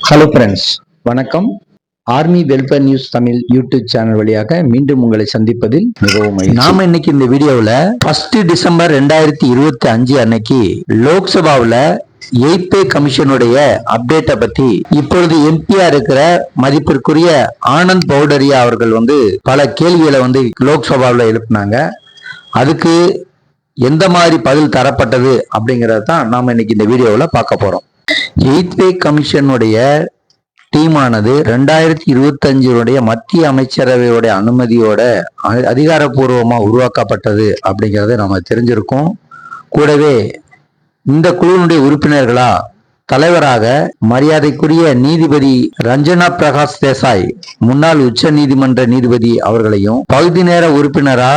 Hello friends, வணக்கம். Army welfare news Tamil YouTube channel வழியாக மீண்டும் உங்களை சந்திப்பதில் மிகவும் மகிழ்ச்சி. நாம இன்னைக்கு இந்த வீடியோவில் 1 டிசம்பர் 2025 அன்னைக்கு லோக்சபாவில் 8th பே கமிஷனுடைய அப்டேட்டை பத்தி இப்பொழுது எம்பியா இருக்கிற மதிப்பிற்குரிய ஆனந்த் பௌடரியா அவர்கள் பல கேள்விகளை லோக்சபாவில் எழுப்பினாங்க. அதுக்கு எந்த மாதிரி பதில் தரப்பட்டது அப்படிங்கறத தான் நாம இன்னைக்கு இந்த வீடியோவில் பார்க்க போறோம். 8th பே கமிஷனுடைய டீமானது 2025 மத்திய அமைச்சரவையோட அனுமதியோட அதிகாரப்பூர்வமா உருவாக்கப்பட்டது அப்படிங்கறத நம்ம தெரிஞ்சிருக்கோம். கூடவே இந்த குழுவினுடைய உறுப்பினர்களா தலைவராக மரியாதைக்குரிய நீதிபதி ரஞ்சனா பிரகாஷ் தேசாய், முன்னாள் உச்ச நீதிமன்ற நீதிபதி அவர்களையும், பகுதி நேர உறுப்பினரா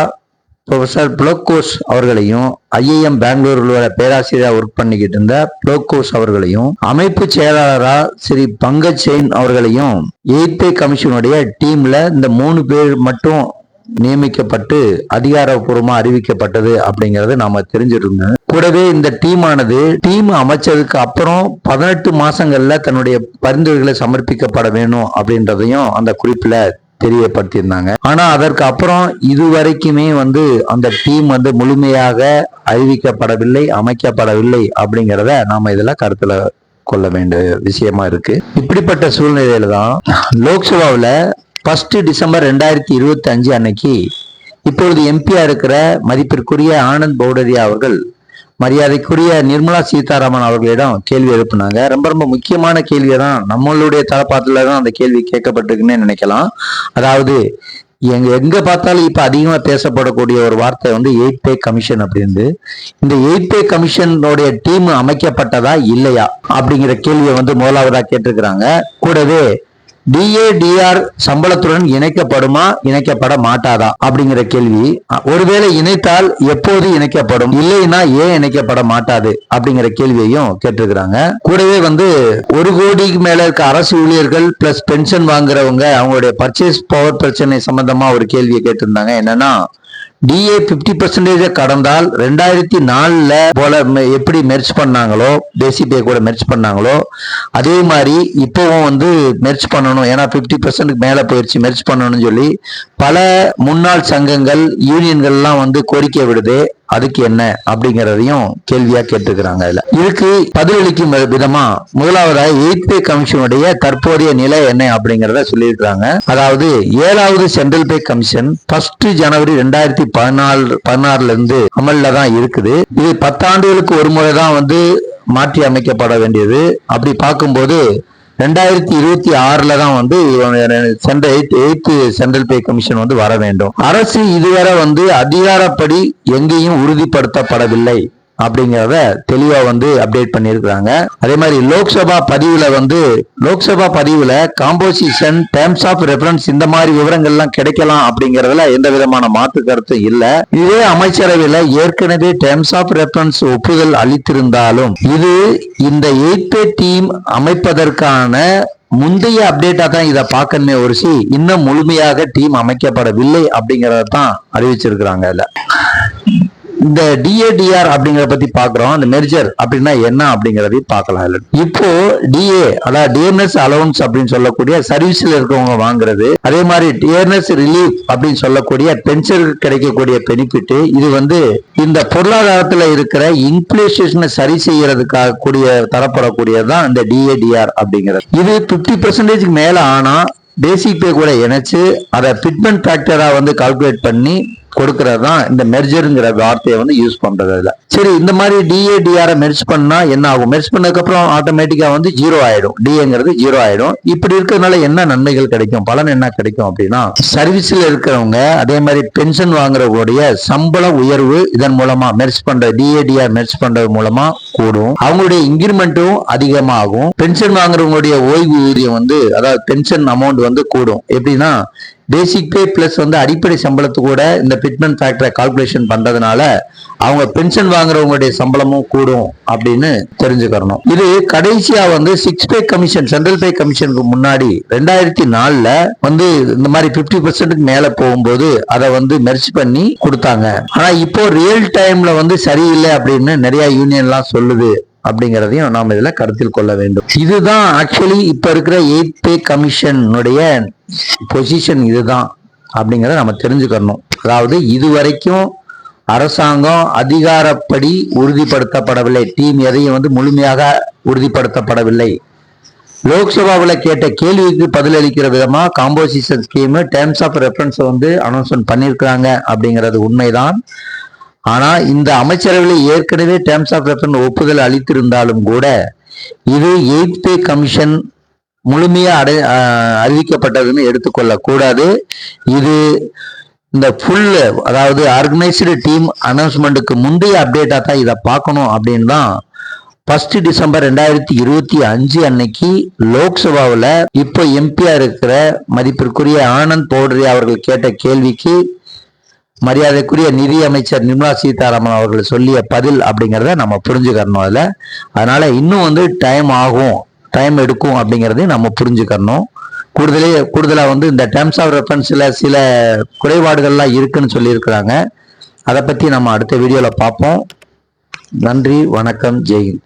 ப்ரொஃபசர் புளோக்கோஸ் அவர்களையும், IIM பெங்களூருல பேராசிரியரா ஒர்க் பண்ணிக்கிட்டு இருந்த புளோக்கோஸ் அவர்களையும், அமைப்பு செயலாளரா ஸ்ரீ பங்கஜ் செயின் அவர்களையும் 8th பே கமிஷனுடைய டீம்ல இந்த 3 பேர் மட்டும் நியமிக்கப்பட்டு அதிகாரப்பூர்வமா அறிவிக்கப்பட்டது அப்படிங்கறது நாம தெரிஞ்சிருந்தோம். கூடவே இந்த டீம் அமைச்சதுக்கு அப்புறம் 18 மாசங்கள்ல தன்னுடைய பரிந்துரைகளை சமர்ப்பிக்கப்பட வேணும் அப்படின்றதையும் அந்த குறிப்புல தெரியப்படுத்தியிருந்தாங்க. ஆனா அதற்கு அப்புறம் இதுவரைக்குமே அந்த டீம் முழுமையாக அறிவிக்கப்படவில்லை, அமைக்கப்படவில்லை அப்படிங்கிறத நாம இதுல கருத்துல கொள்ள வேண்டிய விஷயமா இருக்கு. இப்படிப்பட்ட சூழ்நிலையில தான் லோக்சபாவில் 1 டிசம்பர் 2025 அன்னைக்கு இப்பொழுது எம்பியா இருக்கிற மதிப்பிற்குரிய ஆனந்த் பௌடரியா அவர்கள் மரியாதைக்குரிய நிர்மலா சீதாராமன் அவர்களிடம் கேள்வி எழுப்பினாங்க. ரொம்ப முக்கியமான கேள்வியை தான், நம்மளுடைய தலப்பாத்துல தான் அந்த கேள்வி கேட்கப்பட்டிருக்குன்னு நினைக்கலாம். அதாவது எங்க பார்த்தாலும் இப்ப அதிகமா பேசப்படக்கூடிய ஒரு வார்த்தை 8th பே கமிஷன் அப்படின்னு. இந்த 8th பே கமிஷனுடைய டீம் அமைக்கப்பட்டதா இல்லையா அப்படிங்கிற கேள்வியை முதலாவதா கேட்டிருக்கிறாங்க. கூடவே DADR சம்பளத்துடன் இணைக்கப்படுமா, இணைக்கப்பட மாட்டாதா அப்படிங்கிற கேள்வி. ஒருவேளை இணைத்தால் எப்போது இணைக்கப்படும், இல்லைன்னா ஏன் இணைக்கப்பட மாட்டாது அப்படிங்கிற கேள்வியையும் கேட்டிருக்கிறாங்க. கூடவே 1 கோடிக்கு மேல இருக்க அரசு ஊழியர்கள் பிளஸ் பென்ஷன் வாங்குறவங்க அவங்களுடைய பர்ச்சேஸ் பவர் பிரச்சனை சம்பந்தமா ஒரு கேள்வியை கேட்டிருந்தாங்க. என்னன்னா DA 50% கடந்தால் 2004 போல எப்படி மெர்ஜ் பண்ணாங்களோ, பேசிக் பே கூட மெர்ஜ் பண்ணாங்களோ அதே மாதிரி இப்பவும் மெர்ஜ் பண்ணணும், ஏன்னா 50% மேல போயிடுச்சு, மெர்ஜ் பண்ணணும்னு சொல்லி பல முன்னாள் சங்கங்கள் யூனியன்கள்லாம் கோரிக்கை விடுது. அதுக்கு என்ன அப்படிங்கறதையும் கேள்வியா கேட்டிருக்கிறாங்க. இதுக்கு பதிலளிக்கும் விதமா முதலாவதா 8th பே கமிஷனுடைய தற்போதைய நிலை என்ன அப்படிங்கறத சொல்லியிருக்கிறாங்க. அதாவது 7வது சென்ட்ரல் பே கமிஷன் 1 ஜனவரி 2016 இருந்து அமல்ல தான் இருக்குது. இது 10 ஆண்டுகளுக்கு ஒரு முறை தான் மாற்றி அமைக்கப்பட வேண்டியது. அப்படி பார்க்கும்போது 2026 தான் 8th சென்ட்ரல் பே கமிஷன் வர வேண்டும். அரசு இதுவரை அதிகாரப்படி எங்கேயும் உறுதிப்படுத்தப்படவில்லை அப்படிங்கிறத தெளிவா அப்டேட் பண்ணியிருக்கிறாங்க. அதே மாதிரி லோக்சபா பதிவுல காம்போசிஷன், டேர்ம்ஸ் ஆஃப் ரெஃபரன்ஸ் இந்த மாதிரி விவரங்கள்லாம் கிடைக்கலாம் அப்படிங்கறதுல எந்த விதமான மாற்று கருத்தும் இல்ல. இதே அமைச்சரவையில ஏற்கனவே டேர்ம்ஸ் ஆஃப் ரெஃபரன்ஸ் ஒப்புதல் அளித்திருந்தாலும் இது இந்த 8th பே டீம் அமைப்பதற்கான முந்தைய அப்டேட்டா தான் இதை பார்க்கணுமே ஒருசி, இன்னும் முழுமையாக டீம் அமைக்கப்படவில்லை அப்படிங்கறத தான் அறிவிச்சிருக்கிறாங்க. இந்த DADR அப்படிங்கறத பத்தி பாக்குறோம். அந்த மெர்ஜர் அப்படின்னா என்ன அப்படிங்கறதையும் பார்க்கலாம். இப்போ DA அதாவது டியர்னஸ் அலவன்ஸ் அப்படின்னு சொல்லக்கூடிய சர்வீஸ்ல இருக்கவங்க வாங்குறது, அதே மாதிரி டியர்னஸ் ரிலீஃப் அப்படின்னு சொல்லக்கூடிய பென்ஷன் கிடைக்கக்கூடிய பெனிஃபிட், இது இந்த பொருளாதாரத்துல இருக்கிற இன்ஃபிளேஷனை சரி செய்யறதுக்காக தரப்படக்கூடியதுதான் இந்த DADR அப்படிங்கிறது. இது 50% மேல ஆனா பேசிக் பே கூட இணைச்சு அதை ஃபிட்மென்ட் ஃபேக்டரா கால்குலேட் பண்ணி கொடுக்கறது தான் இந்த மெர்ஜருங்கிற வார்த்தையை யூஸ் பண்றது. சரி, இந்த மாதிரி DADR மெர்ஜ் பண்ணா என்ன ஆகும்? மெர்ஜ் பண்ணதுக்கு அப்புறம் ஆட்டோமேட்டிக்கா 0 ஆயிடும், DAங்கிறது 0 ஆயிடும். இப்படி இருக்கிறதுனால என்ன நன்மைகள் கிடைக்கும், பலன் என்ன கிடைக்கும் அப்படின்னா, சர்வீஸ்ல இருக்கிறவங்க அதே மாதிரி பென்ஷன் வாங்குறவங்களுடைய சம்பள உயர்வு இதன் மூலமா மெர்ஜ் பண்ற DADR மெர்ஜ் பண்றது மூலமா கூடும். அவங்களுடைய இன்கிரிமெண்ட்டும் அதிகமாகும். பென்ஷன் வாங்குறவங்களுடைய ஓய்வு ஊதியம் அதாவது பென்ஷன் அமௌண்ட் கூடும். எப்படின்னா பேசிக் பே பிளஸ் அடிப்படை சம்பளத்து கூட இந்த ஃபிட்மென்ட் ஃபேக்டரை கால்குலேஷன் பண்றதுனால அவங்க பென்ஷன் வாங்குறவங்களுடைய சம்பளமும் கூடும் அப்படின்னு தெரிஞ்சுக்கணும். இது கடைசியா 6th பே கமிஷன், சென்ட்ரல் பே கமிஷனுக்கு முன்னாடி 2004 இந்த மாதிரி 50% மேல போகும்போது அதை மெர்ஜ் பண்ணி கொடுத்தாங்க. ஆனா இப்போ ரியல் டைம்ல சரியில்லை அப்படின்னு நிறைய யூனியன்லாம் சொல்லுது. அப்படிங்கிறதையும் நாம் இதுல கருத்தில் கொள்ள வேண்டும். இதுதான் ஆக்சுவலி இப்ப இருக்கிற 8th பே கமிஷனுடைய பொசிஷன் இதுதான் அப்படிங்கிறத நம்ம தெரிஞ்சுக்கணும். அதாவது இதுவரைக்கும் அரசாங்கம் அதிகாரப்படி உறுதிப்படுத்தப்படவில்லை, டீம் எதையும் முழுமையாக உறுதிப்படுத்தப்படவில்லை. லோக்சபாவில் கேட்ட கேள்விக்கு பதிலளிக்கிற விதமா composition scheme, terms of reference announcement பண்ணியிருக்கிறாங்க அப்படிங்கிறது உண்மைதான். ஆனா இந்த அமைச்சரவையில் ஏற்கனவே டேர்ம்ஸ் ஆஃப் ரெஃபரன்ஸ் ஒப்புதல் அளித்திருந்தாலும் கூட இது 8th பே கமிஷன் முழுமையா அறிவிக்கப்பட்டதுன்னு எடுத்துக்கொள்ள கூடாது. இது இந்த ஃபுல், அதாவது ஆர்கனைஸ்டு டீம் அனௌன்ஸ்மெண்ட்டுக்கு முந்தைய அப்டேட்டா தான் இதை பார்க்கணும் அப்படின்னு தான் 1 டிசம்பர் 2025 அன்னைக்கு லோக்சபாவில் இப்போ எம்பியா இருக்கிற மதிப்பிற்குரிய ஆனந்த் பௌட்ரி அவர்கள் கேட்ட கேள்விக்கு மரியாதைக்குரிய நிதி அமைச்சர் நிர்மலா சீதாராமன் அவர்கள் சொல்லிய பதில் அப்படிங்கிறத நம்ம புரிஞ்சுக்கணும். அதனால இன்னும் டைம் எடுக்கும் அப்படிங்கிறதையும் நம்ம புரிஞ்சுக்கணும். கூடுதலா இந்த டேர்ம்ஸ் ஆஃப் ரெஃபரன்ஸ்ல சில குறைபாடுகள்லாம் இருக்குன்னு சொல்லியிருக்கிறாங்க. அதை பத்தி நம்ம அடுத்த வீடியோல பார்ப்போம். நன்றி, வணக்கம், ஜெய்ஹிந்த்.